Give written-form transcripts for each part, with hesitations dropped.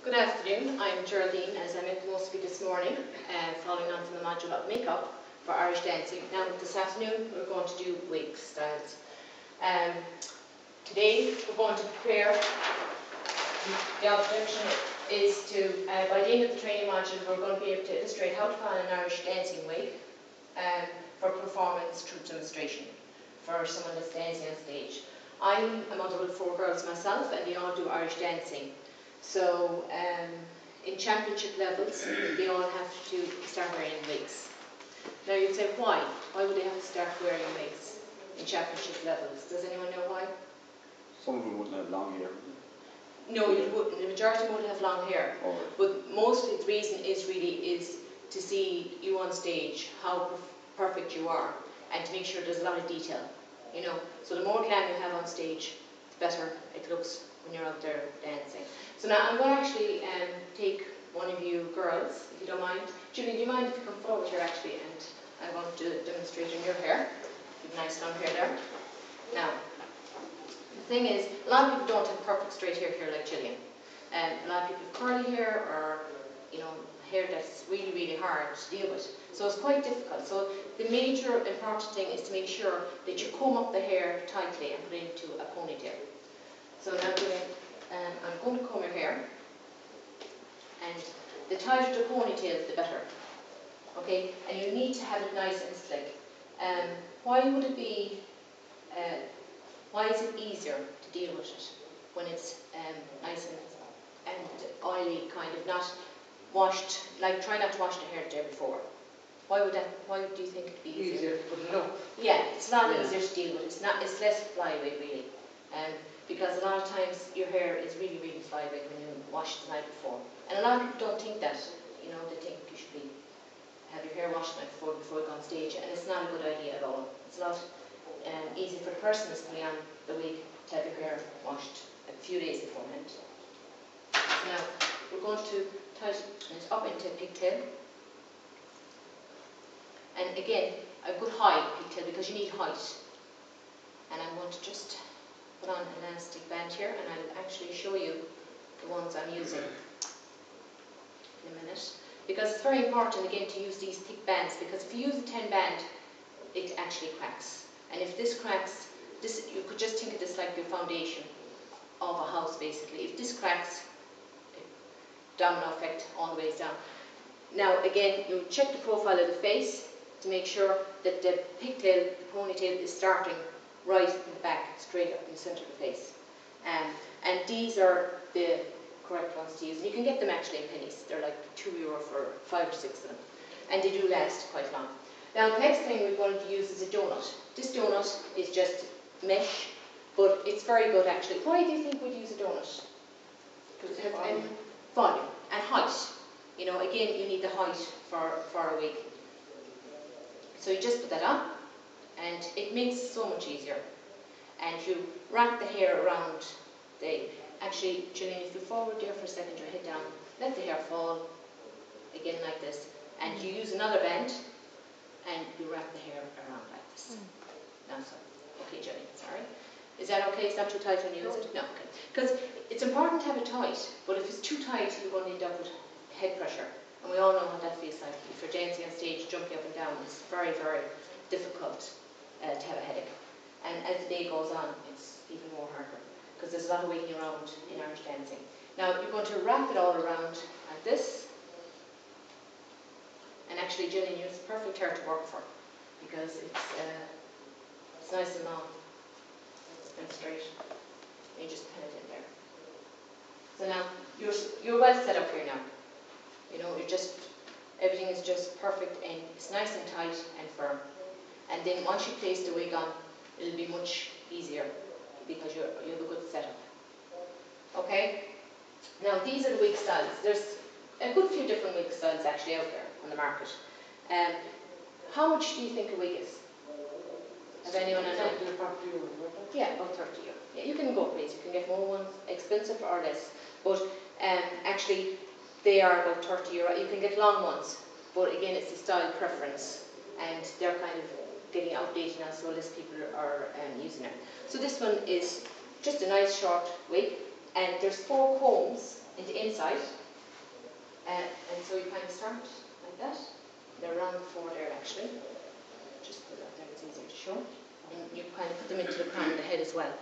Good afternoon, I'm Geraldine, as I met most of you this morning, following on from the module of makeup for Irish dancing. Now this afternoon we're going to do wig styles. Today we're going to prepare, the objection is to, by the end of the training module, we're going to be able to illustrate how to put on an Irish dancing wig for performance through demonstration for someone that's dancing on stage. I'm a mother with 4 girls myself, and they all do Irish dancing. So in championship levels, they all have to start wearing wigs. Now you'd say, why? Why would they have to start wearing wigs in championship levels? Does anyone know why? Some of them wouldn't have long hair. No, you wouldn't. The majority would have long hair. Oh. But mostly the reason is to see you on stage, how perfect you are, and to make sure there's a lot of detail. You know, so the more glam you have on stage, the better it looks when you're out there dancing. So now I'm going to actually take one of you girls, if you don't mind. Julie, do you mind if you come forward here actually, and I'm going to do a demonstration in your hair. You have nice long hair there. Now, the thing is, a lot of people don't have perfect straight hair here like Gillian. A lot of people have curly hair, or hair that's really, really hard to deal with. So it's quite difficult. So the major important thing is to make sure that you comb up the hair tightly and put it into a ponytail. So now I'm going to comb your hair, and the tighter the ponytail, the better. Okay, and you need to have it nice and slick. Why would it be? Why is it easier to deal with it when it's nice and oily, kind of not washed? Like, try not to wash the hair the day before. Why do you think it'd be easier? To put it up. Yeah, it's a lot easier to deal with. It's less flyweight really. Because a lot of times your hair is really, really flyweight when you wash it the night before. And a lot of people don't think that. They think you should have your hair washed the night before you go on stage, and it's not a good idea at all. It's not easy for the person that's putting on the wig to have your hair washed a few days beforehand. So now we're going to tighten it up into a pigtail. And again, a good high pigtail, because you need height. And I'm going to just put on an elastic band here, and I'll actually show you the ones I'm using in a minute. Because it's very important, again, to use these thick bands, because if you use a 10 band, it actually cracks. And if this cracks, you could just think of this like your foundation of a house, basically. If this cracks, domino effect all the way down. Now, again, you check the profile of the face to make sure that the pigtail, the ponytail, is starting right in the back, straight up in the centre of the face. And these are the correct ones to use. And you can get them actually in pennies. They're like €2 for 5 or 6 of them. And they do last quite long. Now the next thing we're going to use is a donut. This donut is just mesh, but it's very good actually. Why do you think we'd use a donut? Because it has volume and height. Again, you need the height for a wig. So you just put that on, and it makes it so much easier. And you wrap the hair around actually, Julian, if you forward there for a second, your head down, let the hair fall, again like this, and you use another band, and you wrap the hair around like this. Now so, okay Julian, sorry. Is that okay? It's not too tight when you use it? No, okay. Because it's important to have it tight, but if it's too tight, you're going to end up with head pressure. And we all know what that feels like. If you're dancing on stage, jumping up and down, it's very, very difficult to have a headache. And as the day goes on, it's even more harder, because there's a lot of waiting around in Irish dancing. Now, you're going to wrap it all around like this. And actually, Gillian, you have perfect hair to work for, because it's nice and long and straight. And you just pin it in there. So now, you're well set up here now. Everything is just perfect, and it's nice and tight and firm. And then once you place the wig on, it'll be much easier, because you have a good setup. Okay? Now these are the wig styles. There's a good few different wig styles actually out there on the market. How much do you think a wig is? Has anyone an idea? Yeah, about €30. Yeah, you can go up ways. You can get more ones, expensive or less. But actually, they are about €30. You can get long ones, but again, it's the style preference, and they're kind of getting outdated now, so less people are using it. So this one is just a nice short wig, and there's 4 combs into inside. And so you kind of start like that. They're around the four there actually. Just put it out there, it's easier to show. And you kind of put them into the crown of the head as well.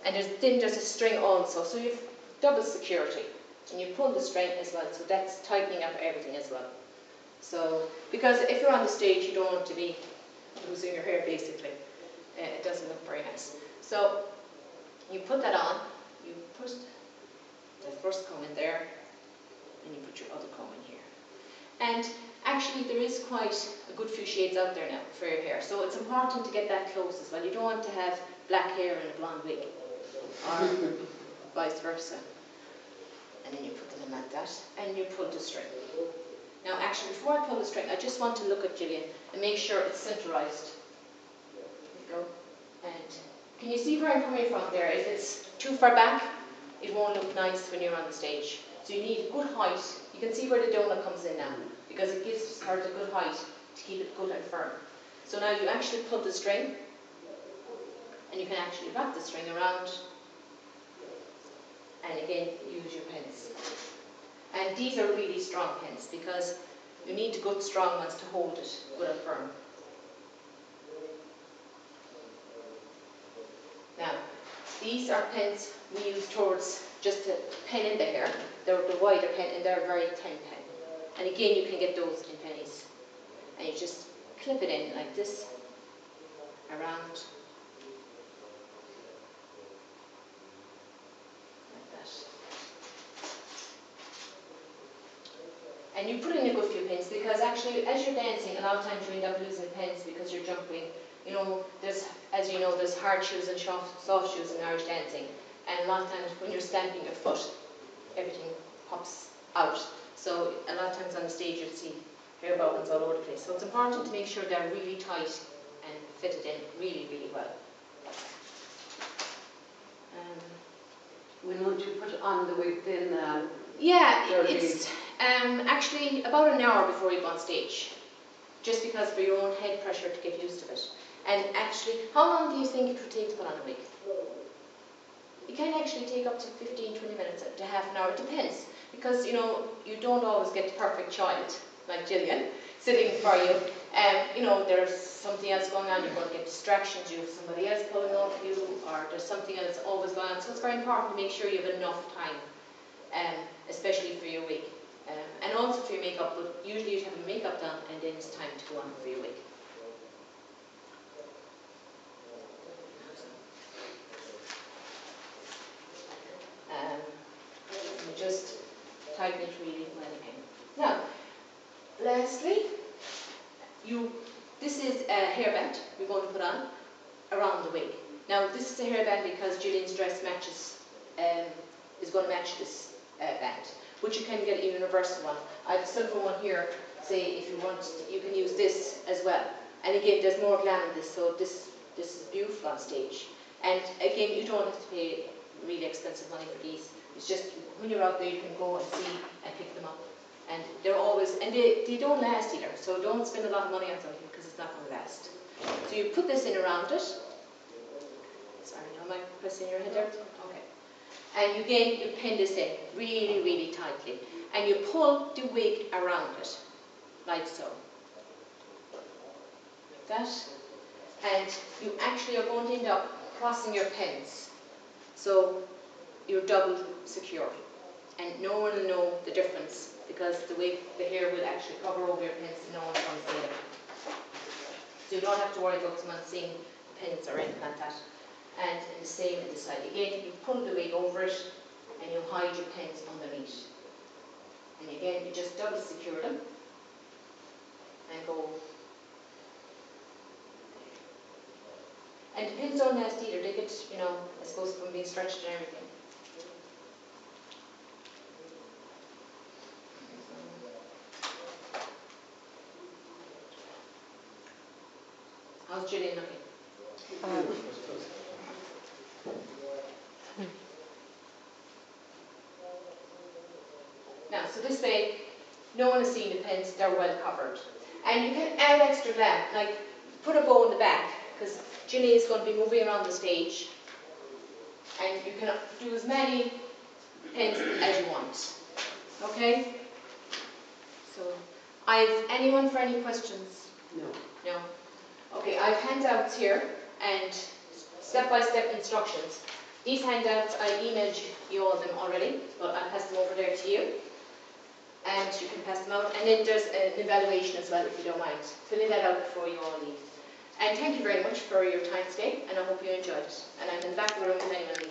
And then there's a string also, so you've double security. And you pull the string as well, so that's tightening up everything as well. So, because if you're on the stage, you don't want to be losing your hair basically. It doesn't look very nice. So, you put that on, you put the first comb in there, and you put your other comb in here. And actually there is quite a good few shades out there now for your hair, so it's important to get that close as well. You don't want to have black hair and a blonde wig, or vice versa. And then you put them in like that, and you pull the string. Now actually, before I pull the string, I just want to look at Gillian and make sure it's centralised. There you go. And can you see where I'm coming from there? If it's too far back, it won't look nice when you're on the stage. So you need good height. You can see where the donut comes in now, because it gives her the good height to keep it good and firm. So now you actually pull the string, and you can actually wrap the string around, and again use your pins. And these are really strong pins, because you need the good strong ones to hold it good and firm. Now, these are pins we use towards just a pin in the hair. They're the wider pin, and they're a very thin pin. And again, you can get those in pennies. And you just clip it in like this, around, like that. And you put in a good few pins, because actually, as you're dancing, a lot of times you end up losing pins because you're jumping. You know, as you know, there's hard shoes and soft shoes in Irish dancing. And a lot of times when you're stamping your foot, everything pops out. So a lot of times on the stage you'll see hair bobbins all over the place. So it's important to make sure they're really tight and fitted in really, really well. When would you put on the wig then? Yeah, it's actually about an hour before you go on stage. Just because for your own head pressure to get used to it. And actually, how long do you think it would take to put on a wig? It can actually take up to 15-20 minutes to half an hour. It depends, because you know you don't always get the perfect child like Gillian sitting for you. You know, there's something else going on. You're going to get distractions. You have somebody else pulling off you, or there's something else always going on. So it's very important to make sure you have enough time, especially for your wig, and also for your makeup. But usually you have your makeup done, and then it's time to go on for your wig. Just tighten it really well again. Now, lastly, this is a hairband we're going to put on around the wig. Now, this is a hairband because Gillian's dress matches, is going to match this band, but you can get a universal one. I have a silver one here. Say if you want, you can use this as well. And again, there's more glam in this, so this is beautiful on stage. And again, you don't have to pay really expensive money for these. It's just when you're out there, you can go and see and pick them up. And they're always, and they don't last either, so don't spend a lot of money on something because it's not going to last. So you put this in around it. Sorry, am I pressing your head there? Okay. And again, you pin this in really, really tightly. And you pull the wig around it, like so. Like that. And you actually are going to end up crossing your pins. So you're double secure, and no one will know the difference, because the hair will actually cover over your pins and no one's going to see them. So you don't have to worry about someone seeing the pins or anything like that. And the same on this side. Again, you pull the wig over it and you hide your pins underneath. And again, you just double secure them and go. And the pins don't last either. They get, you know, I suppose from being stretched and everything. How's Gillian looking? Now, so this way, no one is seeing the pins, they're well covered. And you can add extra glam, like put a bow in the back, because Gillian is going to be moving around the stage. And you can do as many pins as you want. Okay? So, anyone for any questions? No. No? Okay, I've handouts here and step-by-step instructions. These handouts, I emailed you all of them already, but I'll pass them over there to you. And you can pass them out. And then there's an evaluation as well, if you don't mind. Filling that out before you all leave. And thank you very much for your time today, and I hope you enjoyed it. And I'm in the back of the room if anyone needs